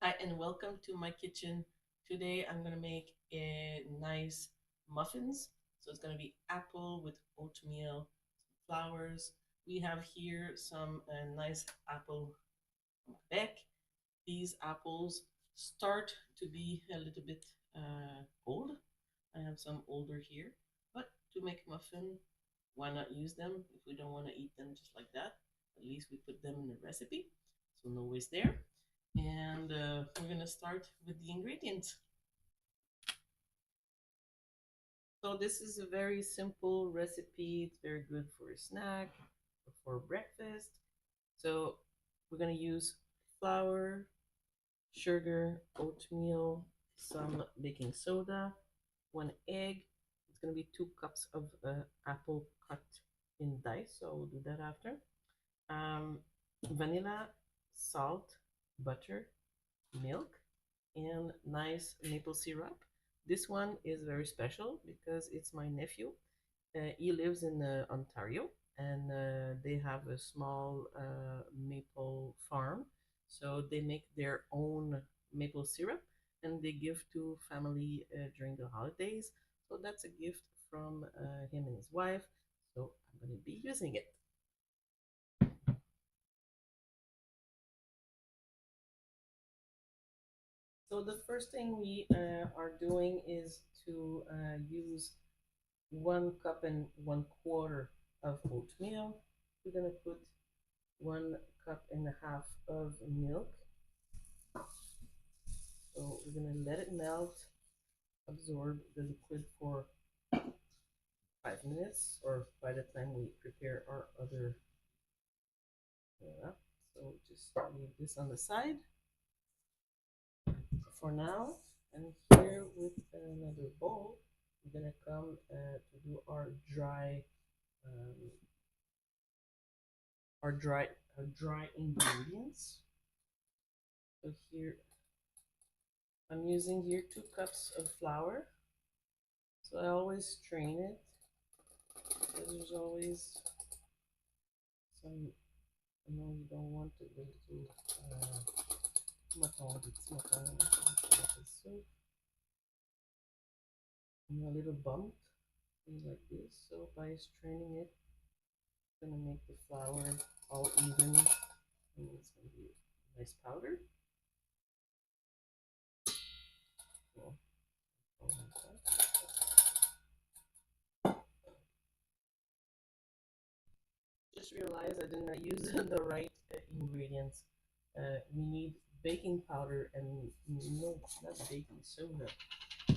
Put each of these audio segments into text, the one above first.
Hi and welcome to my kitchen. Today I'm gonna make a nice muffins. So it's gonna be apple with oatmeal, flowers. We have here some nice apple from Quebec. These apples start to be a little bit old. I have some older here, but to make muffin, why not use them if we don't want to eat them just like that? At least we put them in the recipe, so no waste there. And we're gonna start with the ingredients. So this is a very simple recipe. It's very good for a snack or for breakfast. So we're gonna use flour, sugar, oatmeal, some baking soda, 1 egg. It's gonna be 2 cups of apple cut in dice. So we'll do that after. Um, Vanilla, salt, butter, milk, and nice maple syrup. This one is very special because it's my nephew. He lives in Ontario, and they have a small maple farm. So they make their own maple syrup and they give to family during the holidays. So that's a gift from him and his wife. So I'm going to be using it. So the first thing we are doing is to use 1 cup and 1/4 of oatmeal. We're gonna put 1.5 cups of milk. So we're gonna let it melt, absorb the liquid for 5 minutes, or by the time we prepare our other. So just leave this on the side for now. And here with another bowl, we're gonna come to do um, our dry ingredients. So here I'm using here 2 cups of flour. So I always strain it because there's always some, you don't want it to soup and a little bumped, things like this. So by straining it, it's gonna make the flour all even and it's gonna be a nice powder. So, just realized I did not use the right ingredients. We need baking powder and no, not baking soda. So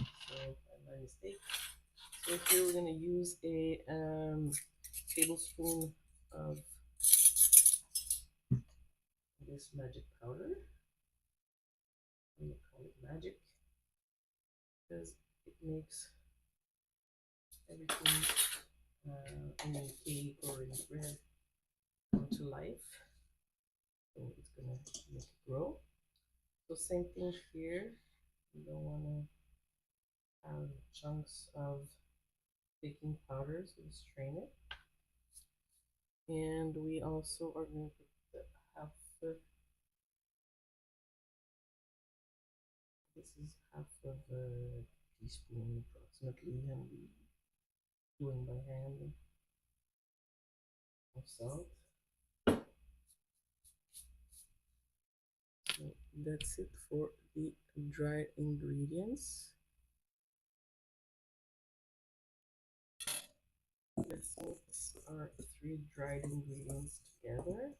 my mistake. So here we're gonna use a tablespoon of this magic powder. I'm gonna call it magic because it makes everything in a cake or in bread come to life. So it's gonna make it grow. So same thing here. You don't wanna have chunks of baking powder, so we strain it. And we also are going to put the half of, this is half of a teaspoon approximately, and we doing by hand of salt. So that's it for the dry ingredients. Let's mix our 3 dried ingredients together.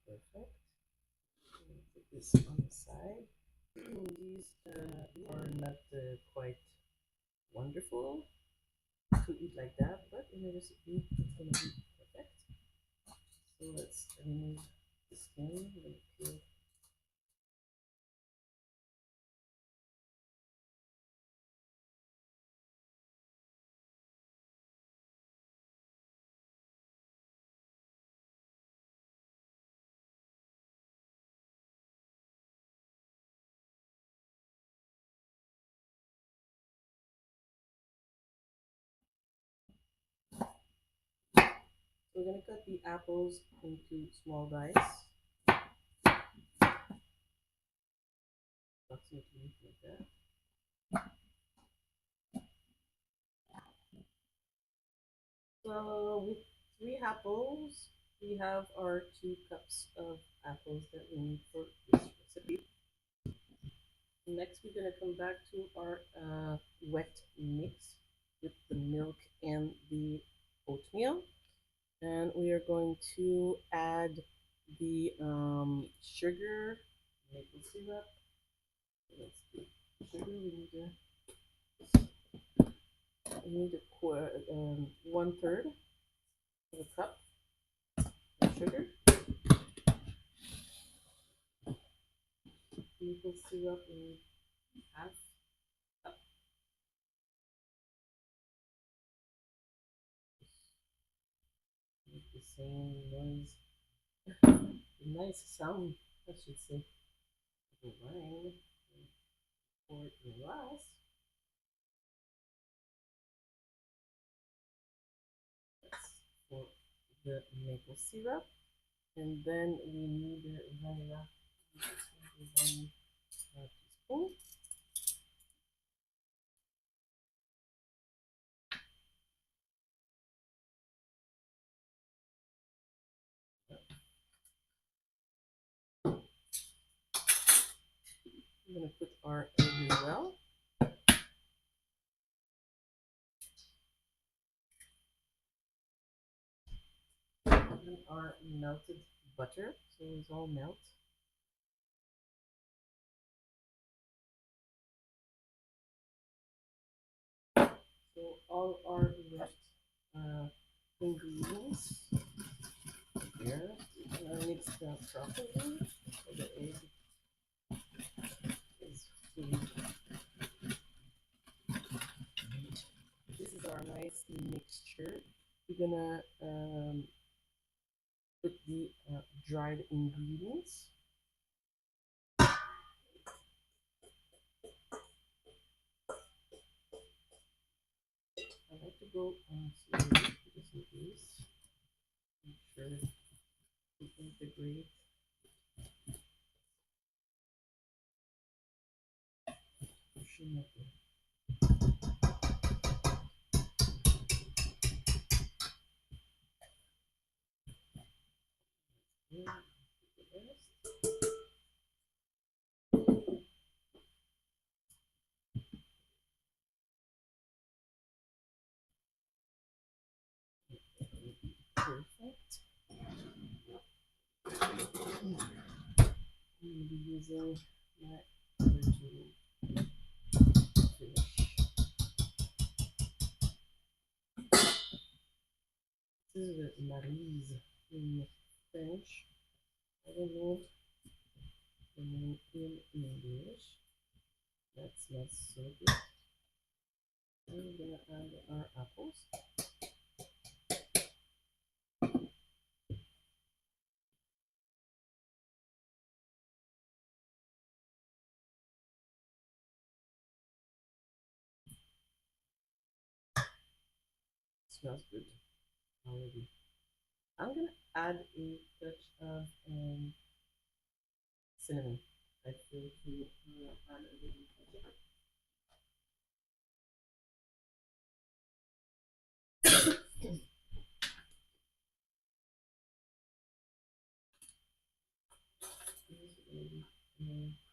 Perfect. Put this on the side. These are not quite wonderful to eat like that, but in a recipe it's gonna be perfect. So let's remove the skin. I'm gonna peel. We're gonna cut the apples into small dice, approximately like that. So with three apples, we have our 2 cups of apples that we need for this recipe. Next, we're gonna come back to our wet mix with the milk and the oatmeal, and we are going to add the sugar, maple syrup. Let's see, sugar. We need a quarter, 1/3 of a cup of sugar. Maple syrup in half cup. Make the same noise, nice sound, I should say. Wine, pour it in a glass. That's for the maple syrup. And then we need vanilla, 1 teaspoon. We're going to put our egg as well. And our melted butter, so it's all melt. So all our left ingredients here. Mix that properly so the egg is fully. This is our nice mixture. We're gonna put the dried ingredients. I like to go slowly just in case. Make sure we integrate. Pushing up there. Yeah, the rest. Perfect. I'm going to be using my other tool to finish. This is the Maryse in French. I don't know the name in English. That smells so good. And we're gonna add our apples. Smells good already. I'm gonna add a touch of cinnamon. I feel to add a little touch of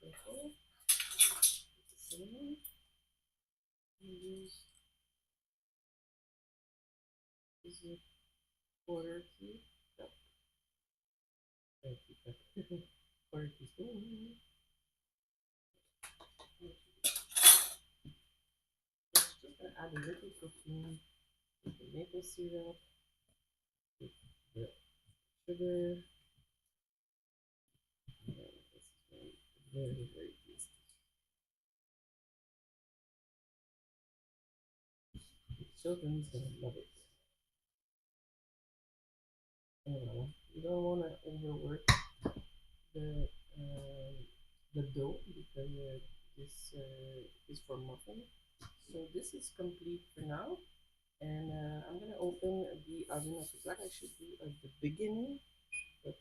purple, cinnamon. Use is a quarter teacup, quarter teaspoon. Just gonna add a little perfume with the maple syrup, with the sugar. And this is very, very tasty. Children's gonna love it. You don't want to overwork the um, the dough because this is for muffin. So this is complete for now. And I'm gonna open the oven. I forgot I should do at the beginning, but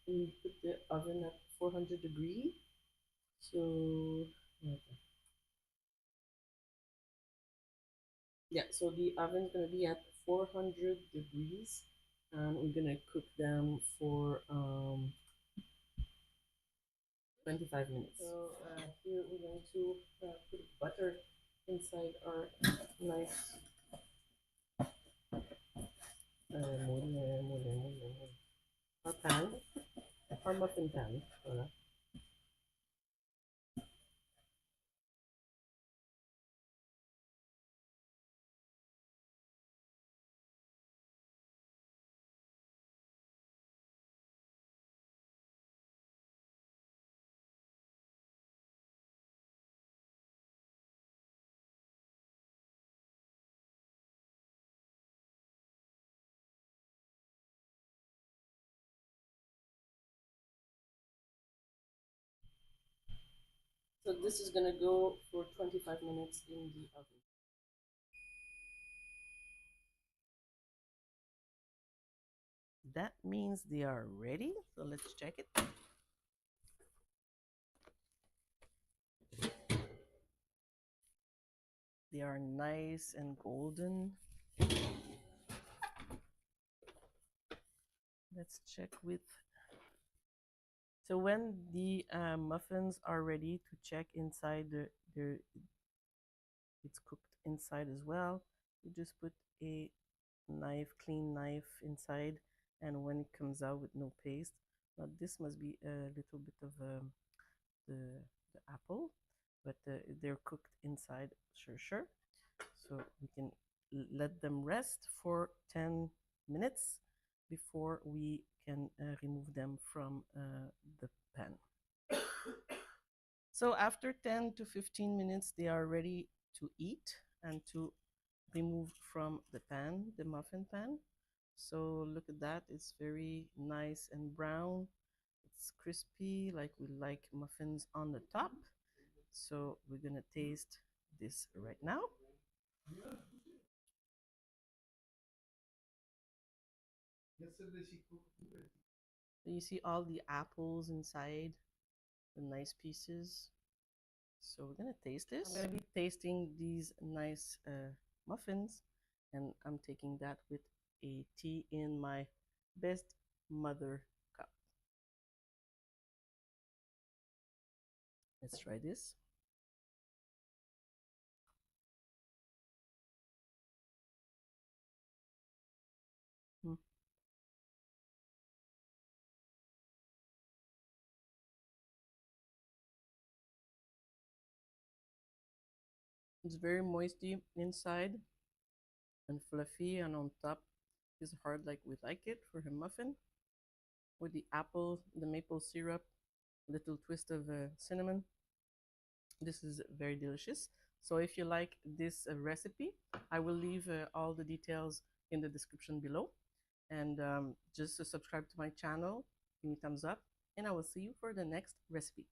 we put the oven at 400 degree. So yeah, so the oven's gonna be at 400 degrees, and we're gonna cook them for 25 minutes. So here we're going to put butter inside our nice our pan, our muffin pan. Voilà. So this is gonna go for 25 minutes in the oven. That means they are ready. So let's check it. They are nice and golden. Let's check with. So when the muffins are ready to check inside, it's cooked inside as well. You just put a clean knife inside, and when it comes out with no paste, now this must be a little bit of the the apple, but they're cooked inside, sure. So we can let them rest for 10 minutes before we can remove them from the pan. So after 10 to 15 minutes, they are ready to eat and to remove from the pan, the muffin pan. So look at that, it's very nice and brown. It's crispy, like we like muffins on the top. So we're gonna taste this right now. So you see all the apples inside, the nice pieces. So we're gonna taste this. I'm gonna be tasting these nice muffins, and I'm taking that with a tea in my best mother cup. Let's try this. Mm. It's very moisty inside and fluffy, and on top is hard like we like it for a muffin, with the apple, the maple syrup, a little twist of cinnamon. This is very delicious. So if you like this recipe, I will leave all the details in the description below. And just to subscribe to my channel, give me a thumbs up, and I will see you for the next recipe.